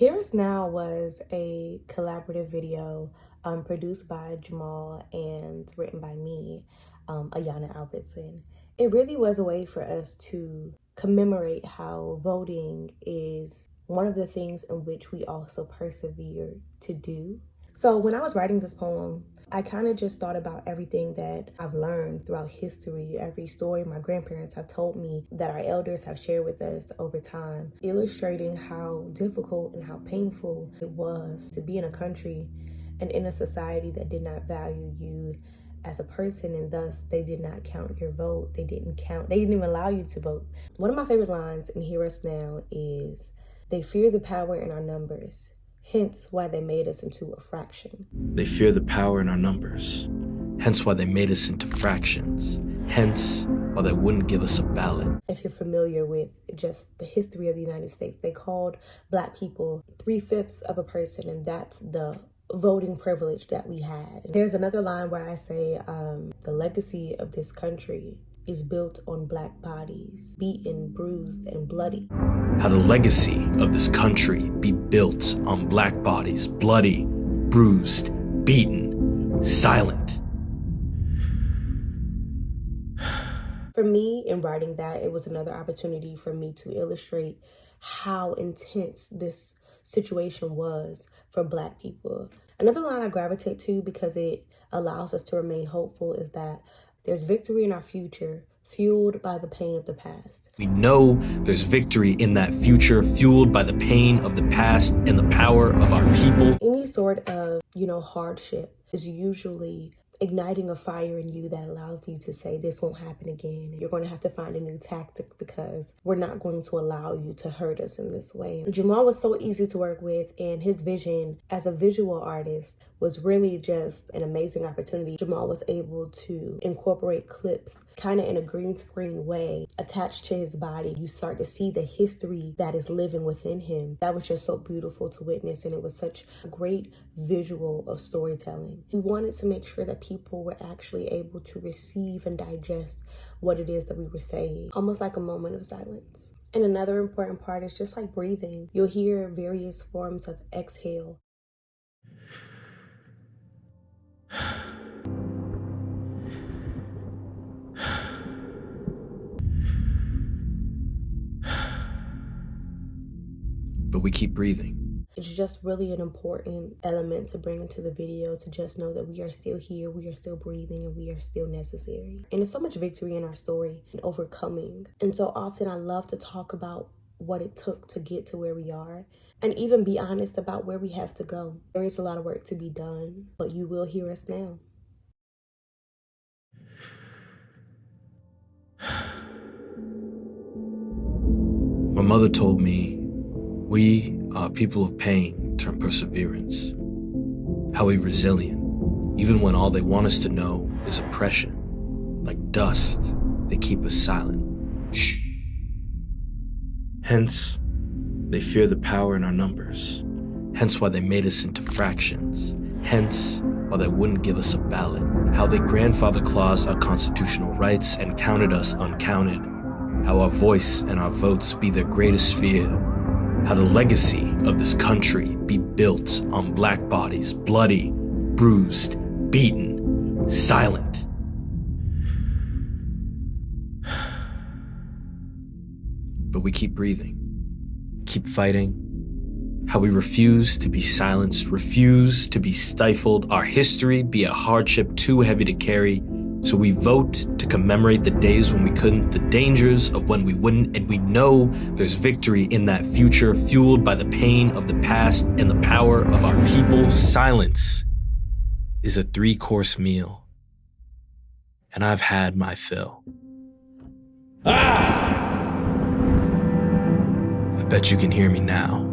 Here Is Now was a collaborative video produced by Jamal and written by me, Ayanna Albertson. It really was a way for us to commemorate how voting is one of the things in which we also persevere to do. So when I was writing this poem, I kind of just thought about everything that I've learned throughout history, every story my grandparents have told me, that our elders have shared with us over time, illustrating how difficult and how painful it was to be in a country and in a society that did not value you as a person, and thus they did not count your vote. They didn't even allow you to vote. One of my favorite lines in Hear Us Now is, "They fear the power in our numbers, hence why they made us into a fraction." They fear the power in our numbers, hence why they made us into fractions, hence why they wouldn't give us a ballot. If you're familiar with just the history of the United States, they called Black people 3/5 of a person, and that's the voting privilege that we had. There's another line where I say, the legacy of this country is built on Black bodies, beaten, bruised, and bloody. How the legacy of this country be built on Black bodies, bloody, bruised, beaten, silent. For me, in writing that, it was another opportunity for me to illustrate how intense this situation was for Black people. Another line I gravitate to because it allows us to remain hopeful is that there's victory in our future, fueled by the pain of the past. We know there's victory in that future, fueled by the pain of the past and the power of our people. Any sort of, hardship is usually igniting a fire in you that allows you to say, this won't happen again. You're going to have to find a new tactic because we're not going to allow you to hurt us in this way. Jamal was so easy to work with, and his vision as a visual artist was really just an amazing opportunity. Jamal was able to incorporate clips kind of in a green screen way attached to his body. You start to see the history that is living within him. That was just so beautiful to witness, and it was such a great visual of storytelling. We wanted to make sure that people were actually able to receive and digest what it is that we were saying, almost like a moment of silence. And another important part is just like breathing. You'll hear various forms of exhale. But we keep breathing. It's just really an important element to bring into the video, to just know that we are still here, we are still breathing, and we are still necessary. And there's so much victory in our story and overcoming. And so often I love to talk about what it took to get to where we are, and even be honest about where we have to go. There is a lot of work to be done, but you will hear us now. My mother told me, we are people of pain turned perseverance. How we resilient, even when all they want us to know is oppression. Like dust, they keep us silent. Shh. Hence, they fear the power in our numbers. Hence why they made us into fractions. Hence why they wouldn't give us a ballot. How they grandfather claused our constitutional rights and counted us uncounted. How our voice and our votes be their greatest fear. How the legacy of this country be built on Black bodies, bloody, bruised, beaten, silent. But we keep breathing, keep fighting. How we refuse to be silenced, refuse to be stifled. Our history be a hardship too heavy to carry. So we vote to commemorate the days when we couldn't, the dangers of when we wouldn't, and we know there's victory in that future, fueled by the pain of the past and the power of our people. Silence is a 3-course meal, and I've had my fill. I bet you can hear me now.